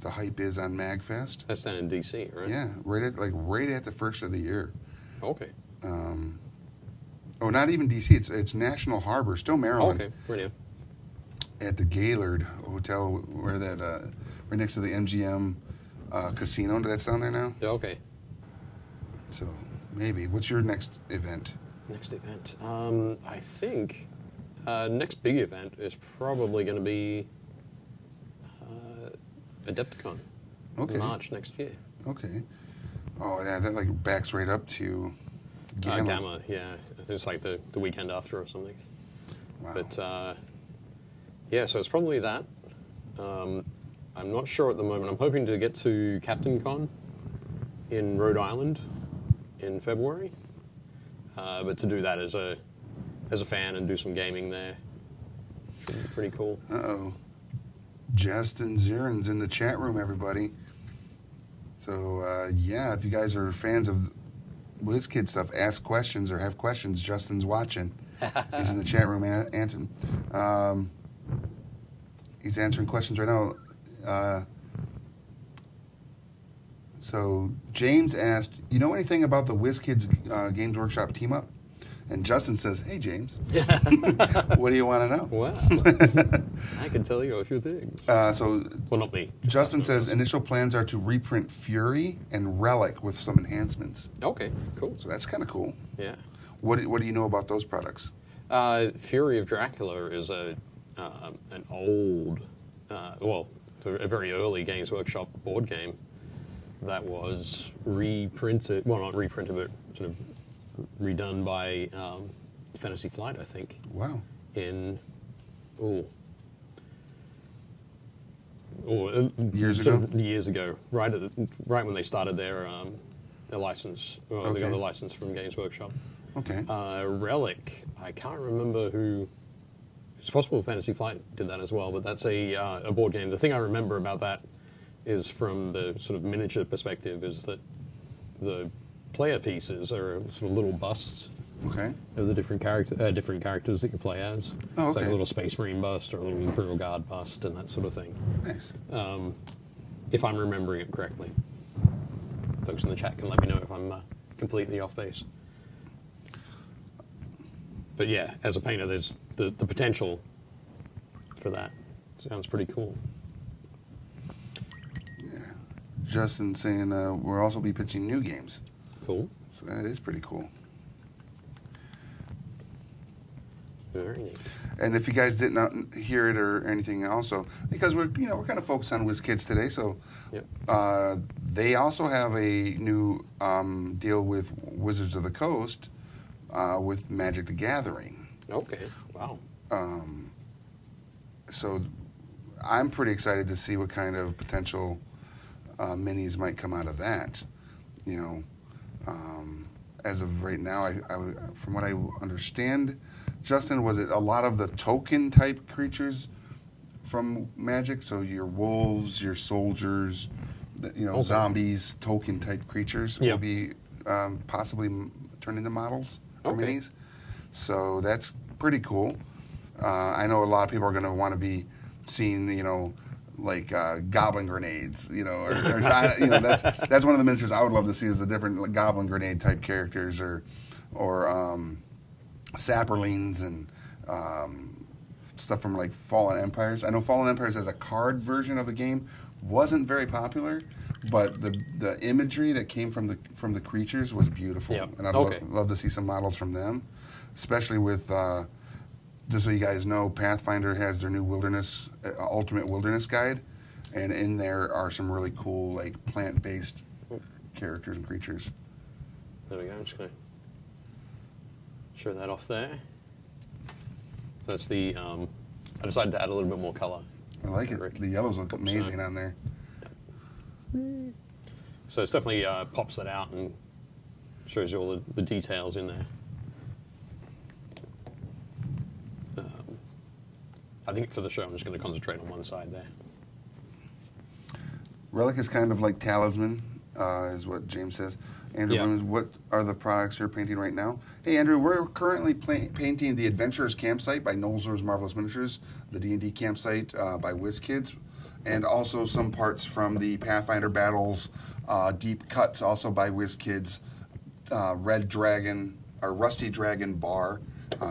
the hype is on MagFest. That's down in DC, right? Yeah, right at the first of the year. Okay. Not even DC. It's National Harbor, still Maryland. Okay, brilliant. At the Gaylord Hotel, where that right next to the MGM casino. That's down there now. Okay. So maybe. What's your next event? Next event. I think next big event is probably going to be Adepticon. Okay. March next year. Okay. Oh yeah, that backs right up to Gamma. Gamma, yeah. It's like the weekend after or something. Wow. But yeah, so it's probably that. I'm not sure at the moment. I'm hoping to get to Captain Con in Rhode Island in February. But to do that as a fan and do some gaming there should be pretty cool. Uh-oh. Justin Zirin's in the chat room, everybody. So, yeah, if you guys are fans of WizKid stuff, ask questions or have questions, Justin's watching. He's in the chat room answering. He's answering questions right now. So James asked, you know anything about the WizKids Games Workshop team up? And Justin says, hey, James, what do you want to know? Wow. I can tell you a few things. Well, not me. Justin says initial plans are to reprint Fury and Relic with some enhancements. Okay, cool. So that's kind of cool. Yeah. What do you know about those products? Fury of Dracula is an old, a very early Games Workshop board game that was reprinted, well, not reprinted, but sort of redone by Fantasy Flight, I think. Wow. In, Years sort ago? of years ago, right when they started their license, or they got the license from Games Workshop. Okay. Relic, I can't remember who. It's possible Fantasy Flight did that as well, but that's a board game. The thing I remember about that is from the sort of miniature perspective is that the player pieces are sort of little busts Okay. of the different characters that you play as. Oh, It's like a okay. little Space Marine bust or a little Imperial Guard bust and that sort of thing. Nice. If I'm remembering it correctly. Folks in the chat can let me know if I'm completely off base. But yeah, as a painter, there's the potential for that. Sounds pretty cool. Justin saying we'll also be pitching new games. Cool. So that is pretty cool. Very neat. And if you guys didn't hear it or anything, also because we're kind of focused on Wizkids today, so Yep. they also have a new deal with Wizards of the Coast with Magic the Gathering. Okay. Wow. So I'm pretty excited to see what kind of potential minis might come out of that. As of right now, I from what I understand, Justin, was it a lot of the token type creatures from Magic? So your wolves, your soldiers, Okay. zombies, token type creatures will Yep. be possibly turned into models or Okay. minis. So that's pretty cool. I know a lot of people are going to want to be seeing, like goblin grenades, or that's one of the miniatures I would love to see is the different goblin grenade type characters or sapperlings and stuff from like Fallen Empires. I know Fallen Empires as a card version of the game wasn't very popular, but the imagery that came from the creatures was beautiful, Yep. and I'd Okay. love to see some models from them, especially with. Just so you guys know, Pathfinder has their new wilderness, Ultimate Wilderness Guide, and in there are some really cool, like plant-based characters and creatures. There we go. I'm just going to show that off there. So that's the. I decided to add a little bit more color. I like it. Rick. The yellows look Oops, amazing sorry. on there. So it's definitely pops that out and shows you all the details in there. I think for the show, I'm just going to concentrate on one side there. Relic is kind of like Talisman, is what James says. Andrew Yeah. Williams, what are the products you're painting right now? Hey, Andrew, we're currently painting the Adventurers Campsite by Nolzur's Marvelous Miniatures, the D&D Campsite by Wizkids, and also some parts from the Pathfinder Battles Deep Cuts, also by Wizkids, Red Dragon, or Rusty Dragon Bar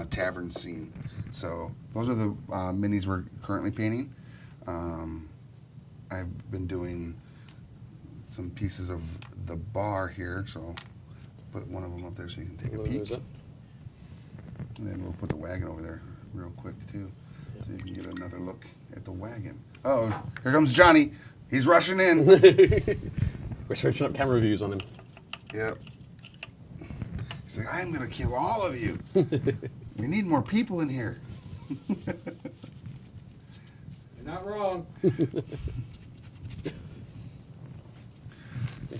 Tavern Scene. So those are the minis we're currently painting. I've been doing some pieces of the bar here, so I'll put one of them up there so you can take a Load those peek. up. And then we'll put the wagon over there real quick too, so you can get another look at the wagon. Oh, here comes Johnny. He's rushing in. We're switching up camera views on him. Yep. He's like, I'm going to kill all of you. We need more people in here. You're not wrong.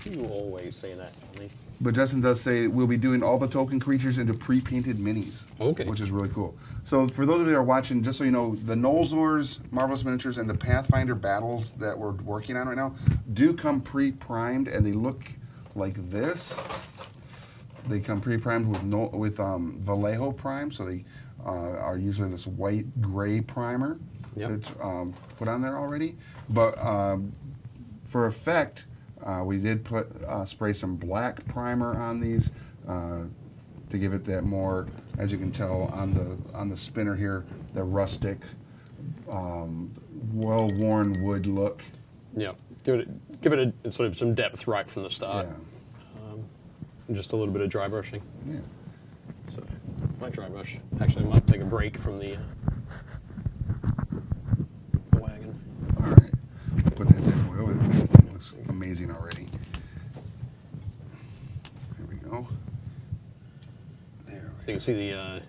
You always say that, Johnny. But Justin does say we'll be doing all the token creatures into pre-painted minis. Okay. Which is really cool. So for those of you that are watching, just so you know, the Nolzur's Marvelous Miniatures and the Pathfinder Battles that we're working on right now do come pre-primed, and they look like this. They come pre-primed with Vallejo prime, so they are usually this white-gray primer Yep. that's put on there already. But for effect, we did spray some black primer on these to give it that more, as you can tell on the spinner here, the rustic, well-worn wood look. Yeah. Give it a sort of some depth right from the start. Yeah. And just a little bit of dry brushing. Yeah. So, my dry brush. Actually, I might take a break from the wagon. All right. Put that bad boy over there. That thing looks amazing already. There we go. There. So you can see the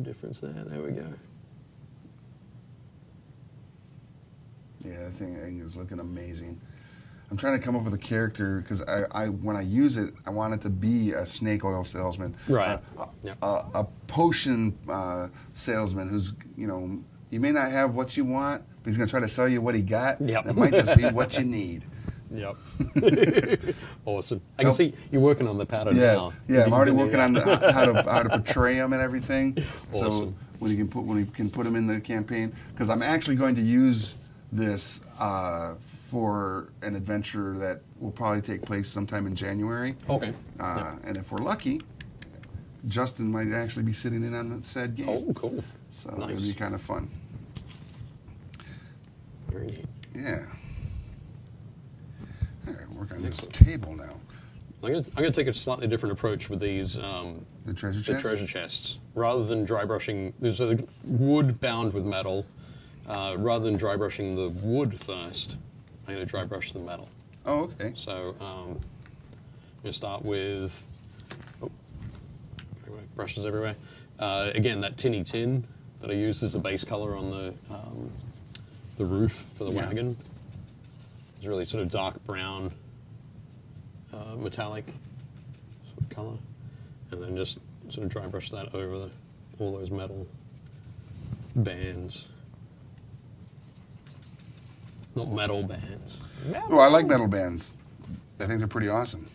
difference there. There we go. That thing is looking amazing. I'm trying to come up with a character because I when I use it, I want it to be a snake oil salesman, Right. a potion salesman who's, you may not have what you want, but he's going to try to sell you what he got. Yep. It might just be what you need. Yep. Awesome. I can see you're working on the pattern now. Yeah, I'm already working on how to portray them and everything. Awesome. So when you can put them in the campaign, because I'm actually going to use this for an adventure that will probably take place sometime in January. Okay. And if we're lucky, Justin might actually be sitting in on that said game. Oh, cool. So Nice. it'll be kind of fun. Very neat. Yeah. All right, work on this table now. I'm gonna take a slightly different approach with these The treasure the chest? treasure chests. Rather than dry brushing, there's a wood bound with metal. Rather than dry brushing the wood first, I'm going to dry brush the metal. Oh, okay. So I'm going to start with brushes everywhere. Again, that tinny tin that I used as the base color on the roof for the wagon. It's really sort of dark brown, metallic sort of color, and then just sort of dry brush that over all those metal bands. Not metal bands. Oh, I like metal bands. I think they're pretty awesome.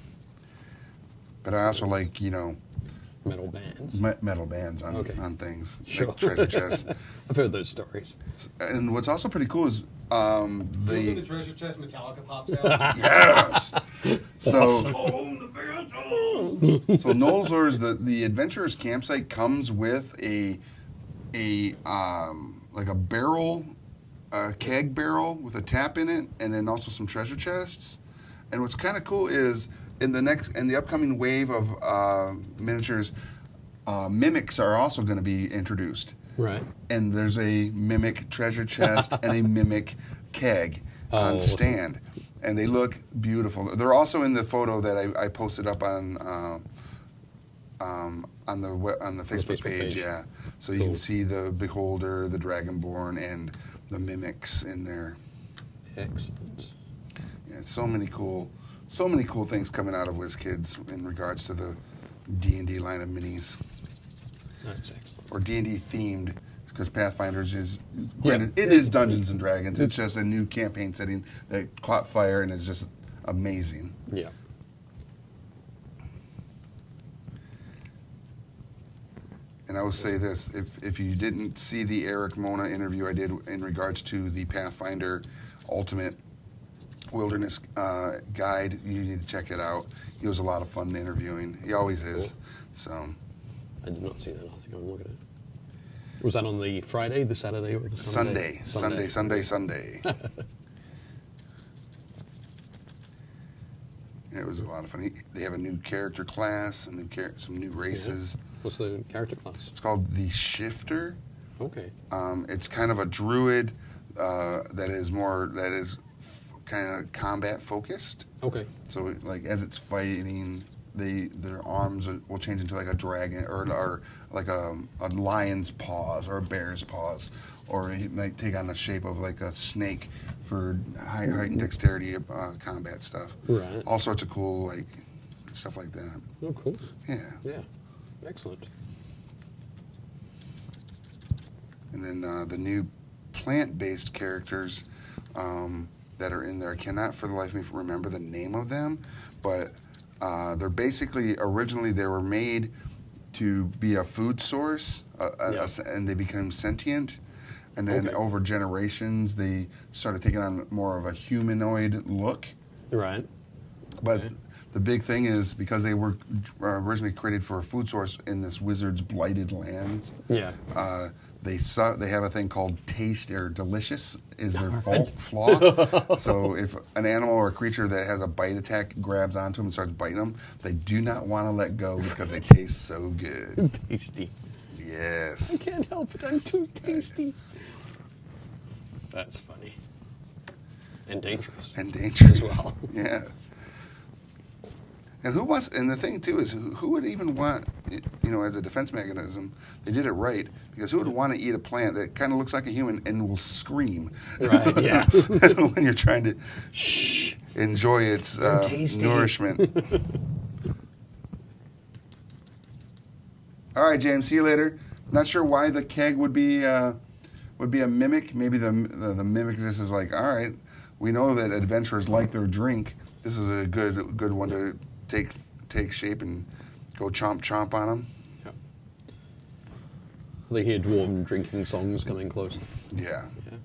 But I also like, Metal bands. metal bands on things. Sure. Like treasure chests. I've heard those stories. And what's also pretty cool is The the... treasure chest Metallica pops out. Yes! So, Oh, so Nolzur's, the Adventurer's Campsite comes with a like a barrel, a keg barrel with a tap in it, and then also some treasure chests. And what's kind of cool is in the upcoming wave of miniatures, mimics are also going to be introduced. Right. And there's a mimic treasure chest and a mimic keg on awesome. stand, and they look beautiful. They're also in the photo that I posted up on the Facebook page. Yeah, so you Cool. can see the Beholder, the Dragonborn, and the mimics in there. Excellent. Yeah, so many cool things coming out of Wizkids in regards to the D&D line of minis. That's excellent. Or D&D themed, because Pathfinders is, granted, it is Dungeons and Dragons. It's just a new campaign setting that caught fire and is just amazing. Yeah. And I will say this, if you didn't see the Eric Mona interview I did in regards to the Pathfinder Ultimate Wilderness Guide, you need to check it out. He was a lot of fun interviewing. He always is. Cool. So, I did not see that. I'll have to go and look at it. Was that on the Friday, the Saturday, or the Sunday? Sunday. Yeah, it was a lot of fun. They have a new character class, some new races. Yeah. What's the character class? It's called the Shifter. Okay. It's kind of a druid that is kind of combat focused. Okay. So like as it's fighting, their arms will change into like a dragon or like a lion's paws or a bear's paws, or it might take on the shape of like a snake for heightened dexterity combat stuff. Right. All sorts of cool like stuff like that. Oh, cool. Yeah. Yeah. Excellent. And then the new plant-based characters that are in there, I cannot for the life of me remember the name of them, but they're basically, originally they were made to be a food source, and they became sentient. And then over generations, they started taking on more of a humanoid look. Right. But Okay. the big thing is, because they were originally created for a food source in this wizard's blighted lands, Yeah. they have a thing called taste or delicious is their flaw. So if an animal or a creature that has a bite attack grabs onto them and starts biting them, they do not want to let go because they taste so good. Tasty. Yes. I can't help it. I'm too tasty. That's funny. And dangerous. And dangerous. As well. Yeah. And who wants? And the thing too is, who would even want, as a defense mechanism? They did it right because who would want to eat a plant that kind of looks like a human and will scream? Right. Yeah. When you're trying to enjoy its nourishment. All right, James. See you later. Not sure why the keg would be a mimic. Maybe the mimic just is like, all right, we know that adventurers like their drink. This is a good one to take shape and go chomp on them. Yep. They hear dwarven drinking songs coming closer. Yeah. Yeah.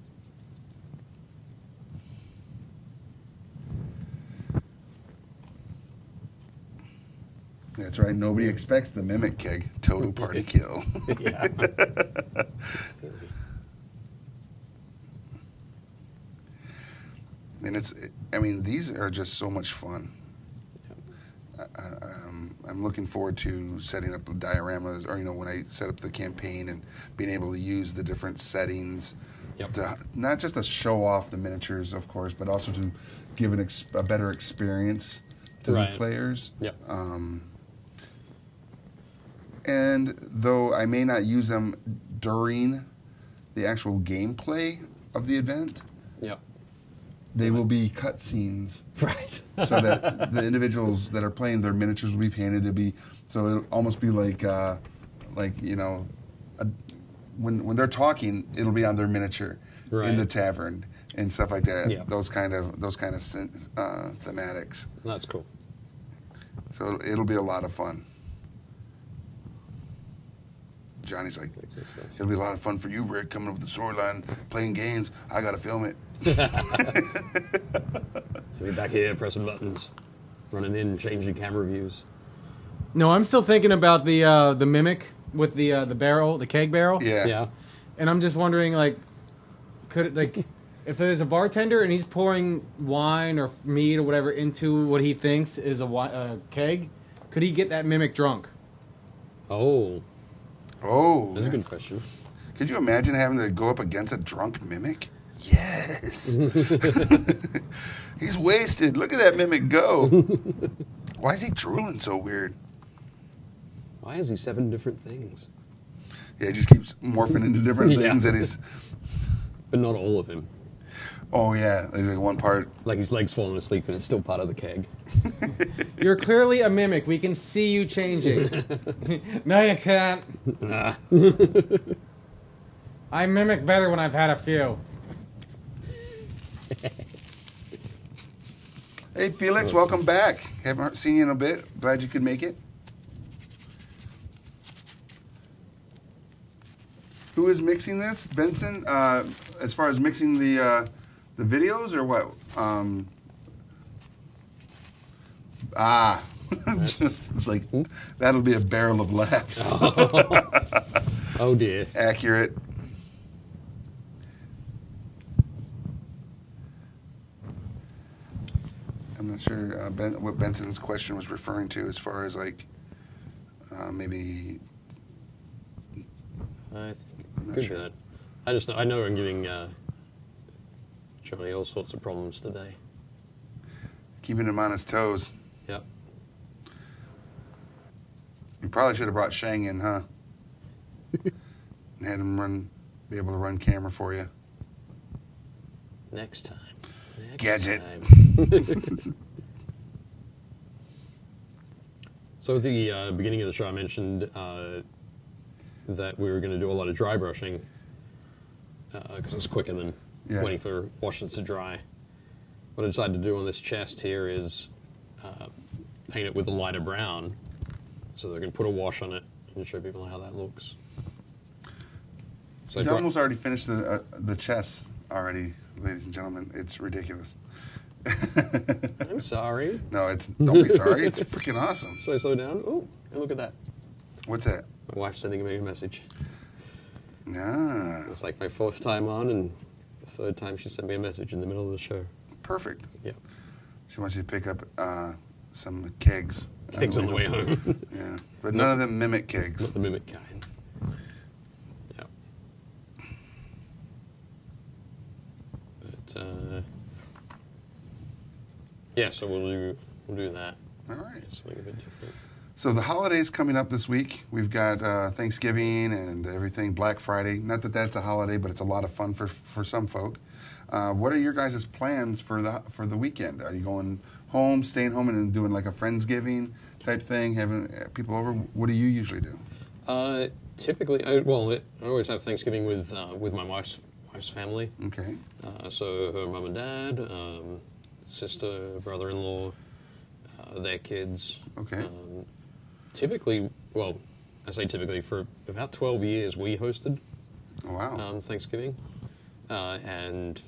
That's right. Nobody expects the mimic keg. Total party kill. Yeah. And these are just so much fun. I'm looking forward to setting up dioramas, or when I set up the campaign and being able to use the different settings, to not just to show off the miniatures, of course, but also to give a better experience to the players. Yep. And though I may not use them during the actual gameplay of the event, they will be cutscenes, right? So that the individuals that are playing, their miniatures will be painted. So it'll almost be like when they're talking, it'll be on their miniature in the tavern and stuff like that. Yeah. Those kind of thematics. That's cool. So it'll be a lot of fun. Johnny's like, it'll be a lot of fun for you, Rick, coming up with the storyline, playing games. I got to film it. I'll be back here pressing buttons, running in, changing camera views. No, I'm still thinking about the mimic with the barrel, the keg barrel. Yeah. Yeah. And I'm just wondering, if there's a bartender and he's pouring wine or meat or whatever into what he thinks is a keg, could he get that mimic drunk? Oh, that's a good question. Could you imagine having to go up against a drunk mimic? Yes. He's wasted. Look at that mimic go. Why is he drooling so weird? Why is he 7 different things? Yeah, he just keeps morphing into different things that he's... But not all of him. Oh, yeah. There's like one part... Like his leg's falling asleep and it's still part of the keg. You're clearly a mimic. We can see you changing. No, you can't. Nah. I mimic better when I've had a few. Hey, Felix, welcome back. Haven't seen you in a bit. Glad you could make it. Who is mixing this? Benson? As far as mixing the videos or what? Just, it's like, that'll be a barrel of laughs. Oh, dear. Accurate. I'm not sure what Benson's question was referring to as far as maybe... I think could be that. I know I'm giving Johnny all sorts of problems today. Keeping him on his toes. Yep. You probably should have brought Shang in, huh? And had him be able to run camera for you. Next time. Gadget. So at the beginning of the show, I mentioned that we were going to do a lot of dry brushing because it's quicker than waiting for washes to dry. What I decided to do on this chest here is paint it with a lighter brown so they can put a wash on it and show people how that looks. So He's almost already finished the chest already, ladies and gentlemen. It's ridiculous. I'm sorry. No, don't be sorry. It's freaking awesome. Should I slow down? Oh, and look at that. What's that? My wife's sending me a message. Ah. It's like my 4th time on, and the 3rd time she sent me a message in the middle of the show. Perfect. Yeah. She wants you to pick up some kegs. Kegs on the way home. Yeah. But none of them mimic kegs. Not the mimic kind. Yeah. But, yeah, so we'll do that. All right. Something a bit different. So the holidays coming up this week. We've got Thanksgiving and everything, Black Friday. Not that that's a holiday, but it's a lot of fun for some folk. What are your guys' plans for the weekend? Are you going home, staying home, and doing like a Friendsgiving type thing, having people over? What do you usually do? Typically, I always have Thanksgiving with my wife's family. Okay. So her mum and dad, sister, brother-in-law, their kids. Okay. Typically, well, I say typically, for about 12 years we hosted Oh, wow. Thanksgiving, and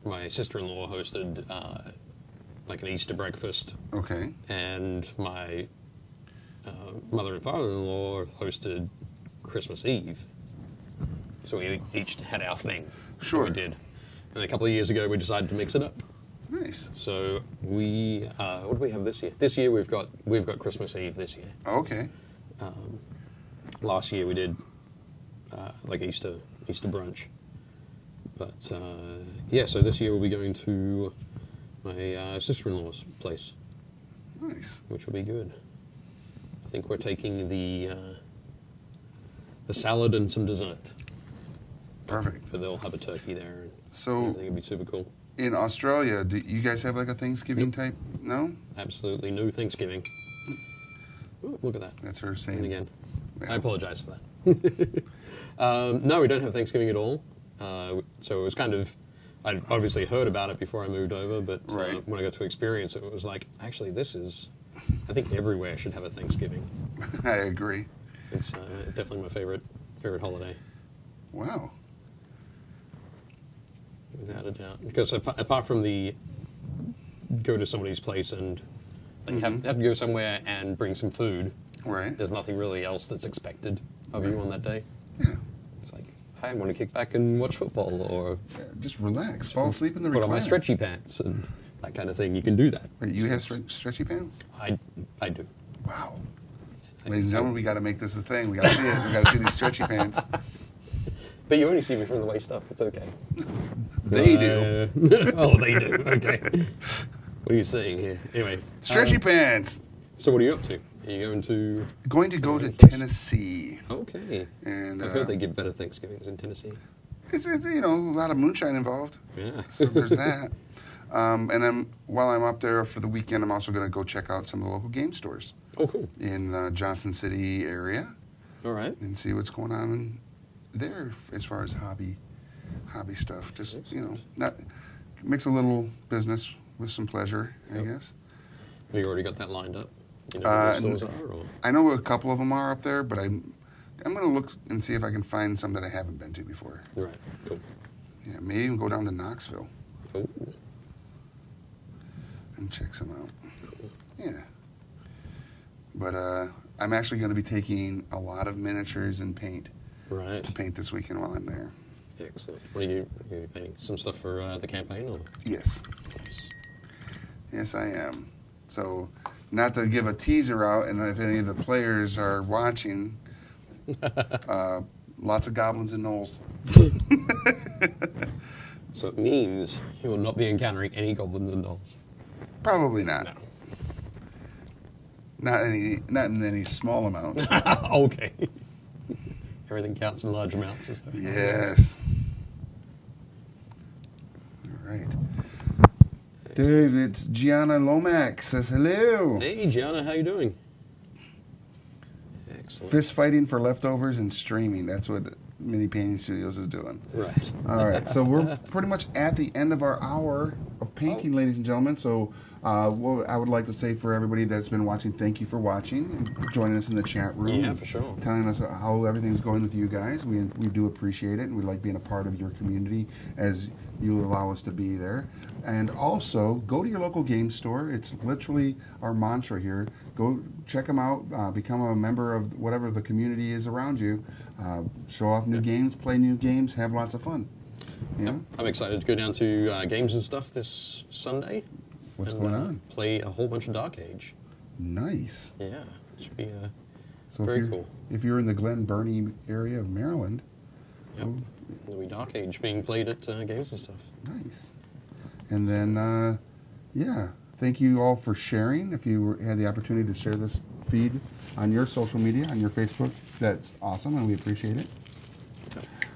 my sister-in-law hosted like an Easter breakfast, Okay. and my mother and father-in-law hosted Christmas Eve. So we each had our thing. Sure. We did. And a couple of years ago, we decided to mix it up. Nice. So we, what do we have this year? This year we've got Christmas Eve this year. Okay. Last year we did like Easter brunch. But yeah, so this year we'll be going to my sister-in-law's place, Nice. which will be good. I think we're taking the salad and some dessert. Perfect. But they'll have a turkey there. And So I think it'll be super cool. in Australia, do you guys have like a Thanksgiving type? No? Absolutely no Thanksgiving. Ooh, look at that. That's her And saying. again, Yeah. I apologize for that. No, we don't have Thanksgiving at all. So it was kind of, I'd obviously heard about it before I moved over, but Right. when I got to experience it, it was like, actually, I think everywhere should have a Thanksgiving. I agree. It's definitely my favorite holiday, Wow. without a doubt. Because apart from the go to somebody's place and like, have to go somewhere and bring some food, Right. there's nothing really else that's expected of you on that day. Yeah. It's like, I want to kick back and watch football, or Yeah, just relax. Fall asleep in the put on my recliner. stretchy pants and that kind of thing. You can do that. Wait, you have stretchy pants? I do. Wow. Ladies and gentlemen, we got to make this a thing. We got to see it. We got to see these stretchy pants. But you only see me from the waist up. It's okay. They do. Oh, they do. Okay. What are you saying here? Anyway. Stretchy pants. So what are you up to? Are you going to... Going to go to Tennessee. Okay. And I've heard they give better Thanksgivings in Tennessee. it's a lot of moonshine involved. Yeah. So there's that. And while I'm up there for the weekend, I'm also going to go check out some of the local game stores Oh, cool. in the Johnson City area All right. and see what's going on there as far as hobby stuff. Just, not mix a little business with some pleasure, I Yep. guess. Have you already got that lined up? You know where the stores are? Or? I know a couple of them are up there, but I'm going to look and see if I can find some that I haven't been to before. Right. Cool. Yeah, maybe even go down to Knoxville Oh, and check some out. Yeah. But I'm actually going to be taking a lot of miniatures and paint right. to paint this weekend while I'm there. Excellent. What are you painting? Some stuff for the campaign? Or? Yes. Nice. Yes, I am. So, not to give a teaser out, and if any of the players are watching, lots of goblins and gnolls. So it means you will not be encountering any goblins and dolls. Probably not. No. Not in any small amount. Okay. Everything counts in large amounts. Is that Yes. All right. Dave, it's Gianna Lomax says hello. Hey, Gianna, how you doing? Excellent. Fist fighting for leftovers and streaming. That's what Mini Painting Studios is doing. Right. All right. So we're pretty much at the end of our hour of painting, ladies and gentlemen. So what I would like to say for everybody that's been watching, thank you for watching and joining us in the chat room. Yeah, and for sure. Telling us how everything's going with you guys. We do appreciate it, and we like being a part of your community as you allow us to be there. And also, go to your local game store. It's literally our mantra here. Go check them out. Become a member of whatever the community is around you. Show off new games, play new games, have lots of fun. Yeah. I'm excited to go down to Games and Stuff this Sunday. What's and, going on? Play a whole bunch of Dark Age. Nice. Yeah, it should be So very if you're, cool. If you're in the Glen Burnie area of Maryland, Yep. There'll be Dark Age being played at Games and Stuff. nice. And then, yeah, thank you all for sharing. If you had the opportunity to share this feed on your social media, on your Facebook, that's awesome, and we appreciate it.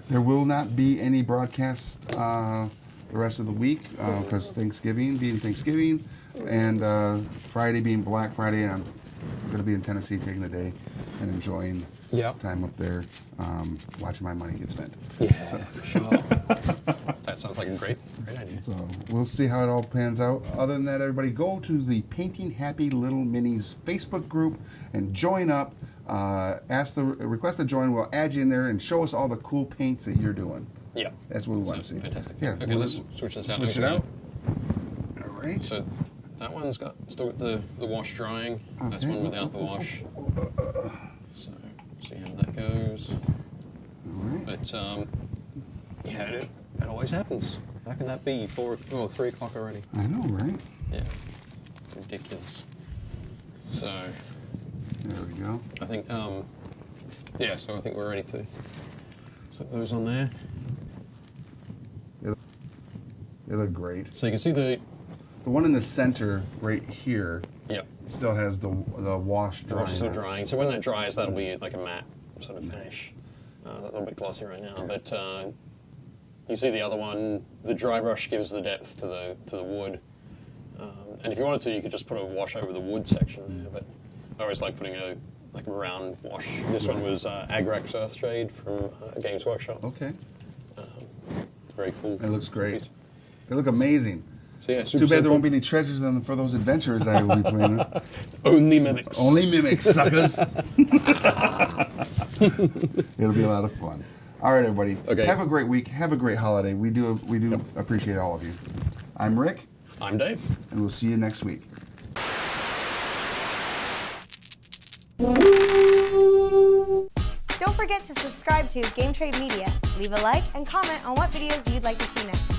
There will not be any broadcasts the rest of the week because Thanksgiving being Thanksgiving, and Friday being Black Friday, and I'm going to be in Tennessee taking the day and enjoying time up there, watching my money get spent. Yeah, for sure. That sounds like a great idea. So we'll see how it all pans out. Other than that, everybody go to the Painting Happy Little Minis Facebook group and join up. Request to join. We'll add you in there and show us all the cool paints that you're doing. Yeah. That's what we want to see. Fantastic. Yeah. Okay, let's switch this out. Switch it out. All right. So that one's still got the wash drying. Okay. That's one without the wash. So see how that goes. All right. But yeah, it always happens. How can that be? 3 o'clock already? I know, right? Yeah. Ridiculous. So there we go. I think yeah, so I think we're ready to set those on there. They look great. So you can see the one in the center right here. Yep. Still has the wash drying. The wash is still drying. So when that dries, that'll be like a matte sort of finish. A little bit glossy right now, but you see the other one. The dry brush gives the depth to the wood, and if you wanted to, you could just put a wash over the wood section there. But I always like putting a round wash. This one was Agrax Earthshade from Games Workshop. Okay. Very cool. It looks great. They look amazing. So yeah, it's too bad there won't be any treasures for those adventures I will be playing. Only mimics. Only mimics, suckers. It'll be a lot of fun. All right, everybody. Okay. Have a great week. Have a great holiday. We do appreciate all of you. I'm Rick. I'm Dave. And we'll see you next week. Don't forget to subscribe to Game Trade Media. Leave a like and comment on what videos you'd like to see next.